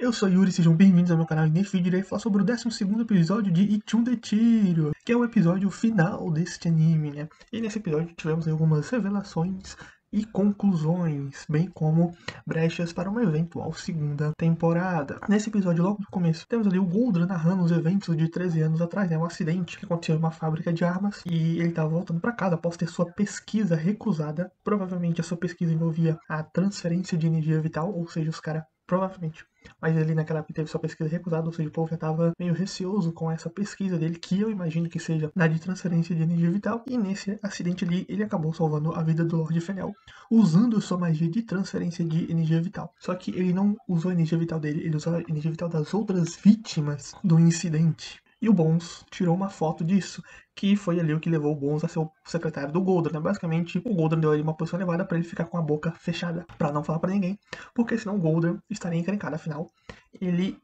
Eu sou Yuri, sejam bem-vindos ao meu canal e nesse vídeo irei falar sobre o 12º episódio de Ichundetiro, que é o episódio final deste anime, né? E nesse episódio tivemos algumas revelações e conclusões, bem como brechas para uma eventual segunda temporada. Nesse episódio, logo no começo, temos ali o Goldra narrando os eventos de 13 anos atrás, né? Um acidente que aconteceu em uma fábrica de armas e ele estava voltando para casa após ter sua pesquisa recusada. Provavelmente a sua pesquisa envolvia a transferência de energia vital, ou seja, os caras provavelmente. Mas ele naquela época teve sua pesquisa recusada, ou seja, o povo já estava meio receoso com essa pesquisa dele, que eu imagino que seja na de transferência de energia vital. E nesse acidente ali, ele acabou salvando a vida do Lord Fenel, usando sua magia de transferência de energia vital. Só que ele não usou a energia vital dele, ele usou a energia vital das outras vítimas do incidente. E o Bones tirou uma foto disso, que foi ali o que levou o Bones a ser o secretário do Goldra, né? Basicamente, o Goldra deu ali uma posição elevada para ele ficar com a boca fechada, para não falar para ninguém, porque senão o Goldra estaria encrencado. Afinal, ele,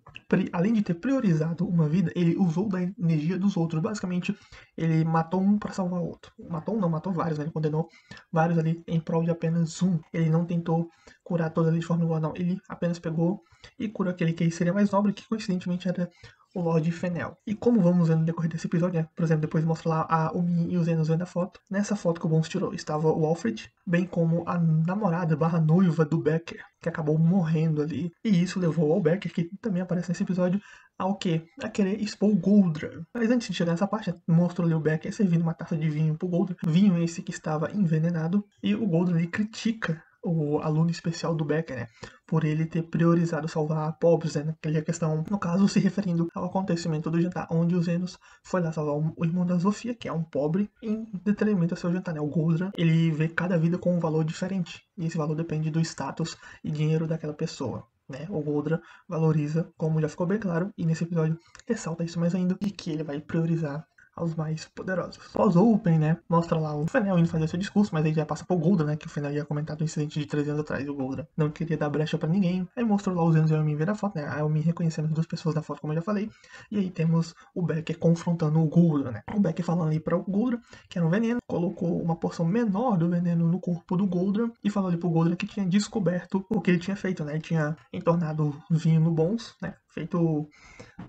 além de ter priorizado uma vida, ele usou da energia dos outros. Basicamente, ele matou um para salvar o outro. Matou um não, matou vários, né? Ele condenou vários ali em prol de apenas um. Ele não tentou curar todos ali de forma igual, não. Ele apenas pegou e curou aquele que seria mais nobre, que coincidentemente era o Lord Fenel. E como vamos ver no decorrer desse episódio, né? Por exemplo, depois mostra lá a Umi e o Zenos vendo a foto. Nessa foto que o Bones tirou estava o Alfred, bem como a namorada / noiva do Becker, que acabou morrendo ali. E isso levou ao Becker, que também aparece nesse episódio, ao quê? A querer expor o Goldra. Mas antes de chegar nessa parte, mostrou ali o Becker servindo uma taça de vinho pro Goldra. Vinho esse que estava envenenado. E o Goldra ali critica o aluno especial do Becker, né? Por ele ter priorizado salvar pobres, né? Naquela questão, no caso, se referindo ao acontecimento do jantar, onde o Zenos foi lá salvar o irmão da Zofia, que é um pobre, em detrimento ao seu jantar, né? O Goldra, ele vê cada vida com um valor diferente, e esse valor depende do status e dinheiro daquela pessoa. Né? O Goldra valoriza, como já ficou bem claro, e nesse episódio ressalta isso mais ainda, de que ele vai priorizar aos mais poderosos. Pós-Open, né, mostra lá o Fenel indo fazer seu discurso, mas aí já passa pro Goldra, né, que o Fenel ia comentar do incidente de 13 anos atrás, e o Goldra não queria dar brecha pra ninguém. Aí mostrou lá os Zenos e a Elmin vendo a foto, né, a Elmin reconhecendo as duas pessoas da foto, como eu já falei, e aí temos o Becker confrontando o Goldra, né, o Becker falando ali para o Goldra que era um veneno, colocou uma porção menor do veneno no corpo do Goldra e falou ali pro Goldra que tinha descoberto o que ele tinha feito, né, ele tinha entornado vinho no Bones, né, feito,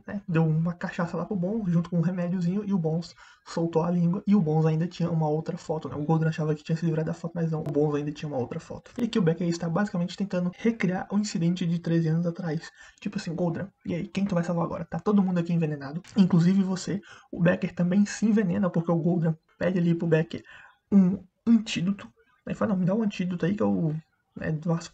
né, deu uma cachaça lá pro Bones junto com um remédiozinho e o Bones soltou a língua e o Bones ainda tinha uma outra foto, né? O Goldra achava que tinha se livrado da foto, mas não, o Bones ainda tinha uma outra foto. E aqui o Becker está basicamente tentando recriar o incidente de 13 anos atrás. Tipo assim, Goldra, e aí, quem tu vai salvar agora? Tá todo mundo aqui envenenado, inclusive você. O Becker também se envenena, porque o Goldra pede ali pro Becker um antídoto. Aí fala, não, me dá um antídoto aí que eu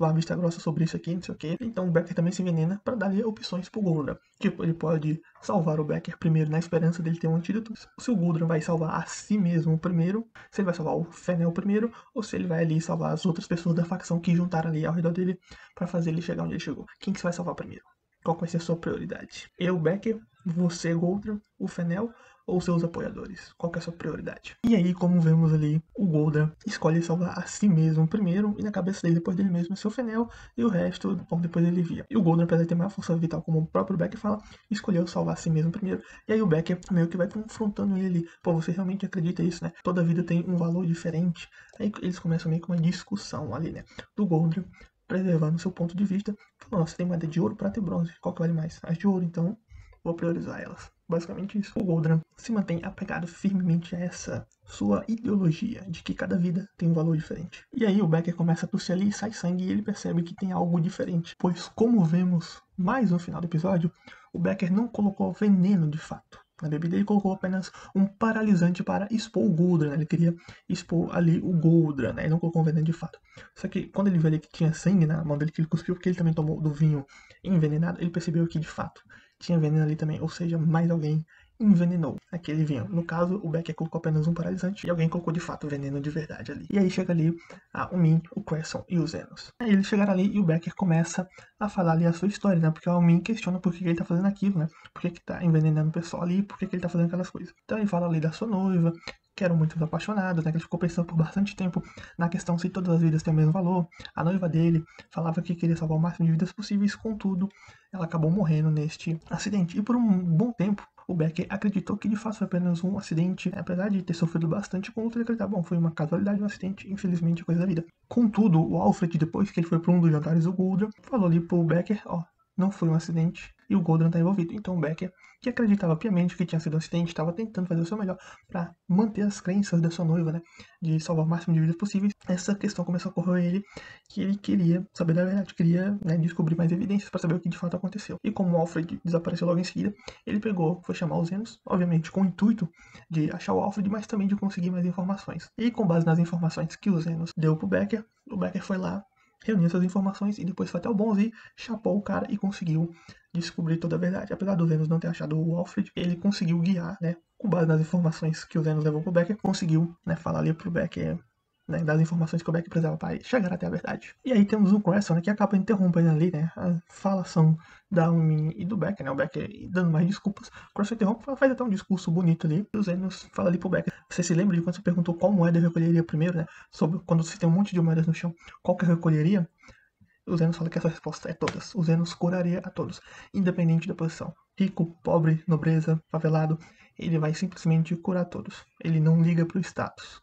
uma vista grossa sobre isso aqui, não sei o que. Então o Becker também se envenena para dar opções pro Goldra. Tipo, ele pode salvar o Becker primeiro na esperança dele ter um antídoto. Se o Goldra vai salvar a si mesmo primeiro, se ele vai salvar o Fenel primeiro, ou se ele vai ali salvar as outras pessoas da facção que juntaram ali ao redor dele para fazer ele chegar onde ele chegou. Quem que você vai salvar primeiro? Qual vai ser a sua prioridade? Eu, Becker, você, Goldra, o Fenel ou seus apoiadores? Qual que é a sua prioridade? E aí, como vemos ali, o Goldra escolhe salvar a si mesmo primeiro, e na cabeça dele, depois dele mesmo, é seu Fenel, e o resto, bom, depois ele via. E o Goldra, apesar de ter maior força vital, como o próprio Becker fala, escolheu salvar a si mesmo primeiro. E aí o Becker meio que vai confrontando ele, pô, você realmente acredita nisso, né? Toda vida tem um valor diferente. Aí eles começam meio que uma discussão ali, né? Do Goldra preservando seu ponto de vista. Falou, nossa, tem moeda de ouro, prata e bronze. Qual que vale mais? As de ouro, então vou priorizar elas. Basicamente isso. O Goldra se mantém apegado firmemente a essa sua ideologia de que cada vida tem um valor diferente. E aí o Becker começa a tossir ali e sai sangue e ele percebe que tem algo diferente. Pois como vemos mais no final do episódio, o Becker não colocou veneno de fato na bebida, ele colocou apenas um paralisante para expor o Goldra, né? Ele queria expor ali o Goldra, né? Ele não colocou um veneno de fato. Só que quando ele viu ali que tinha sangue na mão dele, que ele cuspiu, porque ele também tomou do vinho envenenado, ele percebeu que de fato tinha veneno ali também, ou seja, mais alguém envenenou aquele vinho. No caso, o Becker colocou apenas um paralisante e alguém colocou de fato veneno de verdade ali. E aí chega ali a Min, o Cresson e o Zenos. Aí eles chegaram ali e o Becker começa a falar ali a sua história, né? Porque o Min questiona por que ele tá fazendo aquilo, né? Por que tá envenenando o pessoal ali, por que ele tá fazendo aquelas coisas. Então ele fala ali da sua noiva, que eram muito apaixonados, né? Que ele ficou pensando por bastante tempo na questão se todas as vidas têm o mesmo valor. A noiva dele falava que queria salvar o máximo de vidas possíveis, contudo, ela acabou morrendo neste acidente. E por um bom tempo, o Becker acreditou que de fato foi apenas um acidente, apesar de ter sofrido bastante com o outro, ele acreditava, bom, foi uma casualidade, um acidente, infelizmente, coisa da vida. Contudo, o Alfred, depois que ele foi para um dos jantares do Goldra, falou ali pro Becker, ó, não foi um acidente e o Goldran está envolvido. Então o Becker, que acreditava piamente que tinha sido um acidente, estava tentando fazer o seu melhor para manter as crenças da sua noiva, né, de salvar o máximo de vidas possíveis. Essa questão começou a ocorrer ele, que ele queria saber da verdade, queria, né, descobrir mais evidências para saber o que de fato aconteceu. E como o Alfred desapareceu logo em seguida, ele foi chamar os Zenos, obviamente com o intuito de achar o Alfred, mas também de conseguir mais informações. E com base nas informações que os Zenos deu pro Becker, o Becker foi lá, reuniu essas informações e depois foi até o Bonzi, chapou o cara e conseguiu descobrir toda a verdade. Apesar do Zenos não ter achado o Alfred, ele conseguiu guiar, né, com base nas informações que o Zenos levou pro Becker, conseguiu, né, falar ali pro Becker, né, das informações que o Becker precisava para chegar até a verdade. E aí temos o Grayson, né, que acaba interrompendo ali, né, a falação da Umi e do Becker, né, o Becker dando mais desculpas. O Grayson interrompe, faz até um discurso bonito ali, e o Zenos fala ali pro Becker: você se lembra de quando você perguntou qual moeda eu recolheria primeiro, né, sobre quando você tem um monte de moedas no chão, qual que eu recolheria? O Zenos fala que essa resposta é todas. O Zenos curaria a todos, independente da posição. Rico, pobre, nobreza, favelado, ele vai simplesmente curar todos. Ele não liga pro status.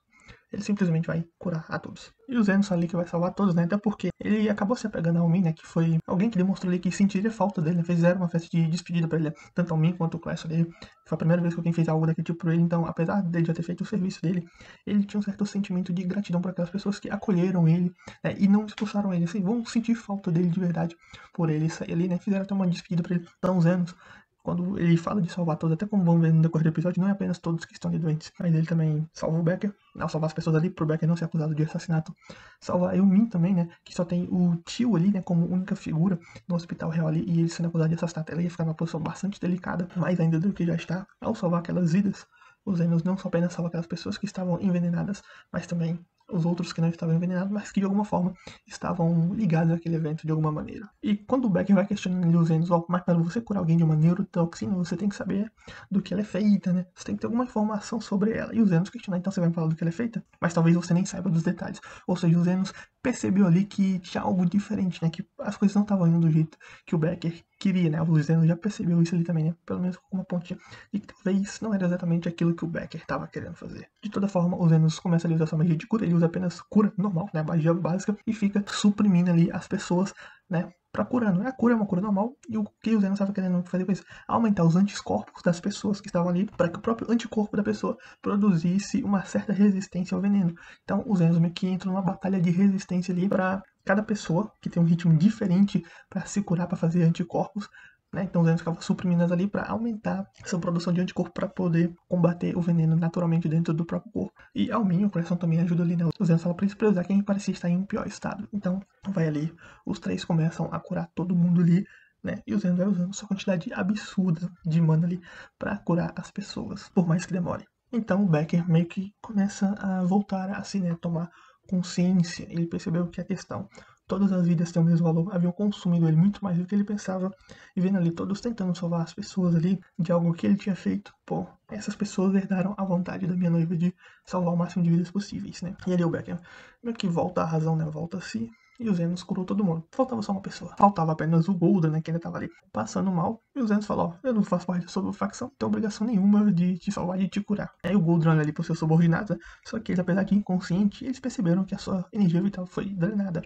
Ele simplesmente vai curar a todos. E o Zenos ali que vai salvar todos, né? Até porque ele acabou se apegando ao Min, né? Que foi alguém que demonstrou ali que sentiria falta dele, né? Fizeram uma festa de despedida pra ele, né? Tanto ao Min quanto o Clash ali. Foi a primeira vez que alguém fez algo daquele tipo pra ele. Então, apesar dele já ter feito o serviço dele, ele tinha um certo sentimento de gratidão para aquelas pessoas que acolheram ele, né? E não expulsaram ele. Assim, vão sentir falta dele de verdade por ele sair ali, né? Fizeram até uma despedida pra ele. Então, os Zenos, quando ele fala de salvar todos, até como vamos ver no decorrer do episódio, não é apenas todos que estão ali doentes, mas ele também salva o Becker, ao salvar as pessoas ali, pro Becker não ser acusado de assassinato. Salva a Eumine também, né, que só tem o tio ali, né, como única figura no hospital real ali, e ele sendo acusado de assassinato, ela ia ficar numa posição bastante delicada, mais ainda do que já está, ao salvar aquelas vidas. Os Zenos não só apenas salvam aquelas pessoas que estavam envenenadas, mas também os outros que não estavam envenenados, mas que de alguma forma estavam ligados àquele evento de alguma maneira. E quando o Becker vai questionando os Zenos, mas para você curar alguém de uma neurotoxina, você tem que saber do que ela é feita, né? Você tem que ter alguma informação sobre ela. E os Zenos questionam, então você vai me falar do que ela é feita? Mas talvez você nem saiba dos detalhes. Ou seja, os Zenos percebeu ali que tinha algo diferente, né? Que as coisas não estavam indo do jeito que o Becker queria, né? O Zenos já percebeu isso ali também, né? Pelo menos com uma pontinha. E que talvez não era exatamente aquilo que o Becker estava querendo fazer. De toda forma, o Zenos começa a usar sua magia de cura. Ele usa apenas cura normal, né? Magia básica. E fica suprimindo ali as pessoas, né? Pra curando. A cura é uma cura normal. E o que o Zenos estava querendo fazer com isso? Aumentar os anticorpos das pessoas que estavam ali, para que o próprio anticorpo da pessoa produzisse uma certa resistência ao veneno. Então, o Zenos meio que entra numa batalha de resistência ali para cada pessoa que tem um ritmo diferente para se curar, para fazer anticorpos. Né? Então os Zenos ficavam suprimindo ali para aumentar essa produção de anticorpo para poder combater o veneno naturalmente dentro do próprio corpo. E ao Min, o coração também ajuda ali, né? Os Zenos falam para eles priorizar quem parecia estar em um pior estado. Então vai ali, os três começam a curar todo mundo ali, né? E o Zenos vai usando essa quantidade absurda de mana ali para curar as pessoas, por mais que demore. Então o Becker meio que começa a voltar a assim, né, tomar consciência. Ele percebeu que a questão, todas as vidas têm o mesmo valor, haviam consumido ele muito mais do que ele pensava, e vendo ali todos tentando salvar as pessoas ali de algo que ele tinha feito. Pô, essas pessoas herdaram a vontade da minha noiva de salvar o máximo de vidas possíveis, né? E ali o Becker meio que volta à razão, né? Volta a si. E o Zenos curou todo mundo. Faltava só uma pessoa. Faltava apenas o Golden, né? Que ainda tava ali passando mal. E o Zenos falou: ó, eu não faço parte da sua facção, não tenho obrigação nenhuma de te salvar, de te curar. Aí o Golden olha ali pro seu subordinado, né? Só que eles, apesar de inconsciente, eles perceberam que a sua energia vital foi drenada.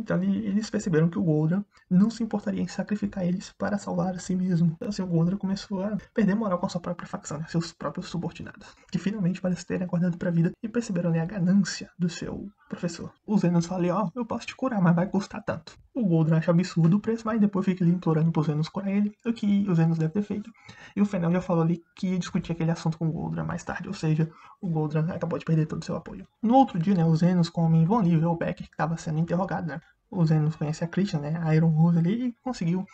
Então eles perceberam que o Golden não se importaria em sacrificar eles para salvar a si mesmo. Então assim, o Golden começou a perder moral com a sua própria facção, né? Seus próprios subordinados. Que finalmente parece terem acordado pra vida e perceberam ali a ganância do seu professor. O Zenos fala: ó, eu posso te curar, mas vai custar tanto. O Golden acha absurdo o preço, mas depois fica ali implorando pro Zenos curar ele, o que o Zenos deve ter feito. E o Fennel já falou ali que ia discutir aquele assunto com o Golden mais tarde, ou seja, o Golden acabou de perder todo o seu apoio. No outro dia, né, os Zenos com o Min vão ali ver o Becker, que estava sendo interrogado, né. O Zenos conhece a Christian, né, a Iron Rose ali, e conseguiu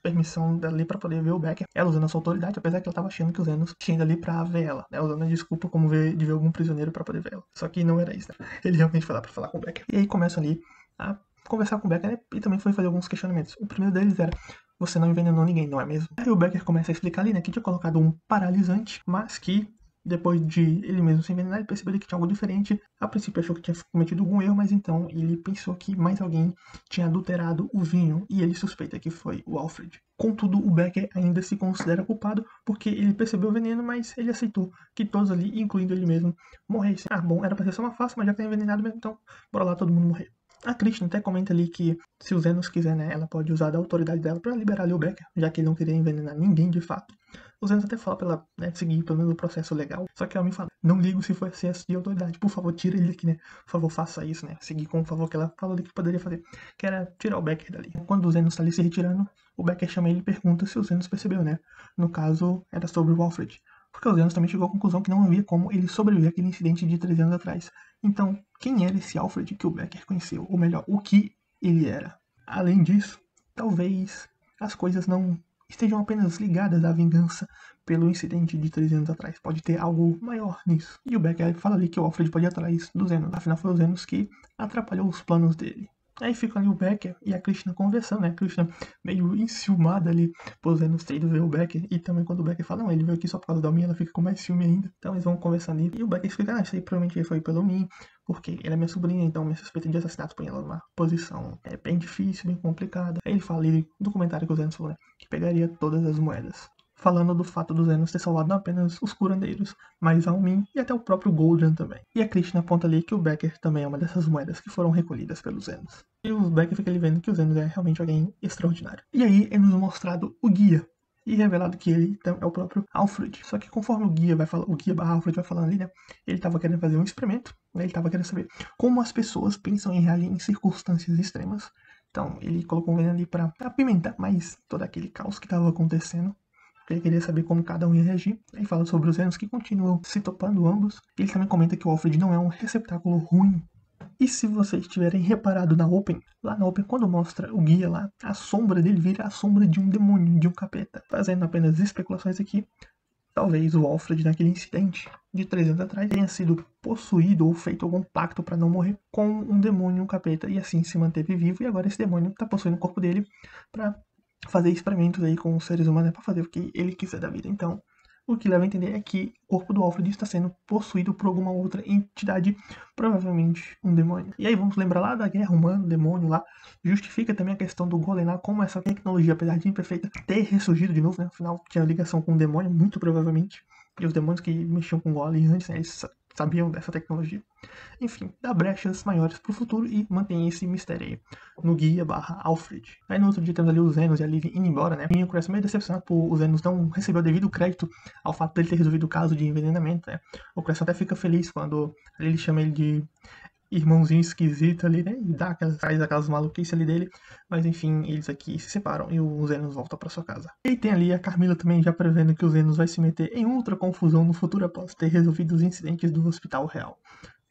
permissão dali para poder ver o Becker. Ela usando a sua autoridade, apesar que ela tava achando que o Zenos tinha ido ali pra ver ela, né, usando a desculpa como de ver algum prisioneiro para poder ver ela. Só que não era isso, né. Ele realmente foi lá pra falar com o Becker. E aí começa ali a conversar com o Becker, né, e também foi fazer alguns questionamentos. O primeiro deles era: você não envenenou ninguém, não é mesmo? Aí o Becker começa a explicar ali, né, que tinha colocado um paralisante, mas que depois de ele mesmo se envenenar, ele percebeu que tinha algo diferente. A princípio achou que tinha cometido algum erro, mas então ele pensou que mais alguém tinha adulterado o vinho e ele suspeita que foi o Alfred. Contudo, o Becker ainda se considera culpado porque ele percebeu o veneno, mas ele aceitou que todos ali, incluindo ele mesmo, morressem. Ah, bom, era pra ser só uma farsa, mas já que tá envenenado mesmo, então bora lá todo mundo morrer. A Krishna até comenta ali que se o Zenos quiser, né, ela pode usar da autoridade dela pra liberar ali o Becker, já que ele não queria envenenar ninguém de fato. O Zenos até fala pra ela, né, seguir pelo menos o processo legal. Só que ela me fala, não ligo se for excesso de autoridade. Por favor, tira ele daqui, né? Por favor, faça isso, né? Seguir com o favor que ela falou ali que poderia fazer, que era tirar o Becker dali. Quando o Zenos tá ali se retirando, o Becker chama ele e pergunta se o Zenos percebeu, né? No caso, era sobre o Alfred. Porque o Zenos também chegou à conclusão que não havia como ele sobreviver àquele incidente de 3 anos atrás. Então, quem era esse Alfred que o Becker conheceu? Ou melhor, o que ele era? Além disso, talvez as coisas não estejam apenas ligadas à vingança pelo incidente de 3 anos atrás. Pode ter algo maior nisso. E o Becker fala ali que o Alfred pode ir atrás do Zenos. Afinal, foi o Zenos que atrapalhou os planos dele. Aí fica ali o Becker e a Krishna conversando, né? A Krishna meio enciumada ali, posando ter ido ver o Becker. E também quando o Becker fala, não, ele veio aqui só por causa da minha, ela fica com mais ciúme ainda. Então eles vão conversar ali. E o Becker explica, isso aí provavelmente foi pelo mim, porque ela é minha sobrinha, então minha suspeita de assassinato põe ela numa posição bem difícil, bem complicada. Aí ele fala ali do comentário que o Zenos falou, né? Que pegaria todas as moedas. Falando do fato do Zenos ter salvado não apenas os curandeiros, mas a Almin e até o próprio Goldran também. E a Krishna aponta ali que o Becker também é uma dessas moedas que foram recolhidas pelos Zenos. E o Becker fica ali vendo que o Zenos é realmente alguém extraordinário. E aí é nos mostrado o guia. E revelado que ele é o próprio Alfred. Só que conforme o guia vai falando, o guia Alfred vai falando ali, né? Ele estava querendo fazer um experimento, né? Ele estava querendo saber como as pessoas pensam em reagir em circunstâncias extremas. Então ele colocou um veneno ali para apimentar mais todo aquele caos que estava acontecendo. Ele queria saber como cada um ia reagir. Aí fala sobre os Zenos que continuam se topando ambos. Ele também comenta que o Alfred não é um receptáculo ruim. E se vocês tiverem reparado na Open, lá na Open, quando mostra o guia lá, a sombra dele vira a sombra de um demônio, de um capeta. Fazendo apenas especulações aqui, talvez o Alfred, naquele incidente de 3 anos atrás, tenha sido possuído ou feito algum pacto para não morrer com um demônio, um capeta, e assim se manteve vivo. E agora esse demônio está possuindo o corpo dele para fazer experimentos aí com os seres humanos, para fazer o que ele quiser da vida. Então, o que leva a entender é que o corpo do Alfred está sendo possuído por alguma outra entidade, provavelmente um demônio. E aí vamos lembrar lá da guerra humana, demônio lá, justifica também a questão do Golem lá, como essa tecnologia, apesar de imperfeita, ter ressurgido de novo, né? Afinal, tinha ligação com um demônio, muito provavelmente. E os demônios que mexiam com o Golem antes, né, eles sabiam dessa tecnologia. Enfim, dá brechas maiores pro futuro e mantém esse mistério aí no guia /Alfred. Aí no outro dia temos ali os Zenos e a Liv indo embora, né? E o Cress meio decepcionado por os Zenos não receber o devido crédito ao fato dele ter resolvido o caso de envenenamento, né? O Cress até fica feliz quando ele chama ele de irmãozinho esquisito ali, né? E faz aquelas maluquices ali dele. Mas enfim, eles aqui se separam e o Zenos volta pra sua casa. E tem ali a Carmila também já prevendo que o Zenos vai se meter em outra confusão no futuro após ter resolvido os incidentes do Hospital Real.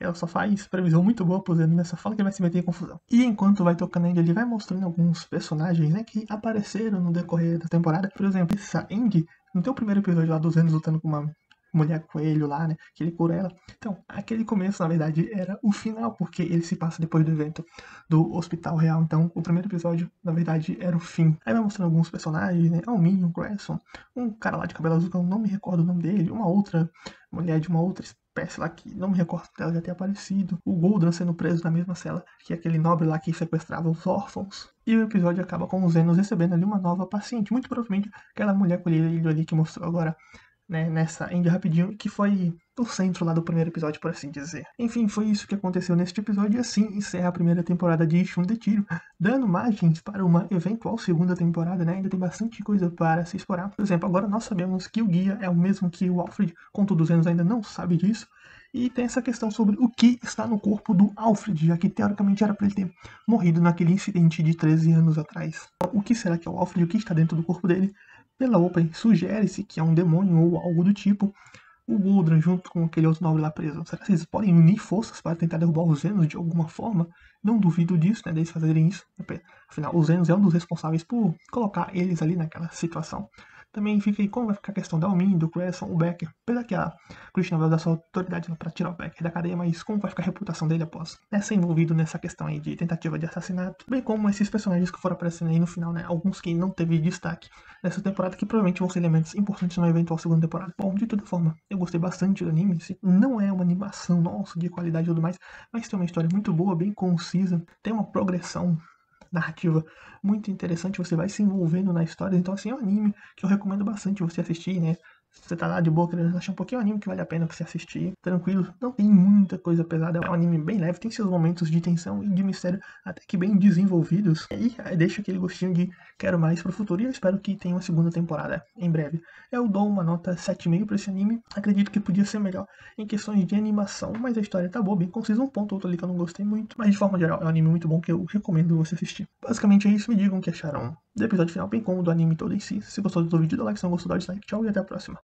Ela só faz previsão muito boa pro Zenos, né? Só fala que ele vai se meter em confusão. E enquanto vai tocando ainda, ele vai mostrando alguns personagens, né? Que apareceram no decorrer da temporada. Por exemplo, essa Andy, no teu primeiro episódio lá dos Zenos lutando com uma mulher coelho lá, né? Que ele cura ela. Então, aquele começo, na verdade, era o final, porque ele se passa depois do evento do Hospital Real. Então, o primeiro episódio, na verdade, era o fim. Aí vai mostrando alguns personagens, né? Alminho, Grayson, um cara lá de cabelo azul, que eu não me recordo o nome dele, uma outra mulher de uma outra espécie lá que não me recordo dela já ter aparecido. O Goldran sendo preso na mesma cela que aquele nobre lá que sequestrava os órfãos. E o episódio acaba com os Zenos recebendo ali uma nova paciente. Muito provavelmente aquela mulher com ele ali que mostrou agora, né, nessa Índia rapidinho, que foi o centro lá do primeiro episódio, por assim dizer. Enfim, foi isso que aconteceu neste episódio e assim encerra a primeira temporada de Shun de Tiro, dando margens para uma eventual segunda temporada, né? Ainda tem bastante coisa para se explorar. Por exemplo, agora nós sabemos que o guia é o mesmo que o Alfred, contudo os Zenos ainda não sabe disso. E tem essa questão sobre o que está no corpo do Alfred, já que teoricamente era para ele ter morrido naquele incidente de 13 anos atrás. O que será que é o Alfred? O que está dentro do corpo dele? Pela Open, sugere-se que é um demônio ou algo do tipo. O Goldran junto com aquele outro nobre lá preso. Será que eles podem unir forças para tentar derrubar os Zenos de alguma forma? Não duvido disso, né, deles fazerem isso. Afinal, os Zenos é um dos responsáveis por colocar eles ali naquela situação. Também fica aí como vai ficar a questão da Almin, do Cresson, o Becker. Apesar que a Krishna vai usar sua autoridade para tirar o Becker da cadeia, mas como vai ficar a reputação dele após ser envolvido nessa questão aí de tentativa de assassinato? Bem como esses personagens que foram aparecendo aí no final, né? Alguns que não teve destaque nessa temporada, que provavelmente vão ser elementos importantes na eventual segunda temporada. Bom, de toda forma, eu gostei bastante do anime. Não é uma animação, nossa, de qualidade e tudo mais, mas tem uma história muito boa, bem concisa, tem uma progressão narrativa muito interessante, você vai se envolvendo na história. Então, assim, é um anime que eu recomendo bastante você assistir, né? você tá lá de boa querendo relaxar um pouquinho, é um anime que vale a pena pra você assistir, tranquilo. Não tem muita coisa pesada, é um anime bem leve, tem seus momentos de tensão e de mistério até que bem desenvolvidos. E aí deixa aquele gostinho de quero mais pro futuro, e eu espero que tenha uma segunda temporada em breve. Eu dou uma nota 7,5 pra esse anime, acredito que podia ser melhor em questões de animação, mas a história tá boa, bem concisa, um ponto ou outro ali que eu não gostei muito, mas de forma geral é um anime muito bom que eu recomendo você assistir. Basicamente é isso, me digam o que acharam do episódio final, bem como do anime todo em si. Se gostou do vídeo, dá like, se não gostou, dá dislike, tchau e até a próxima.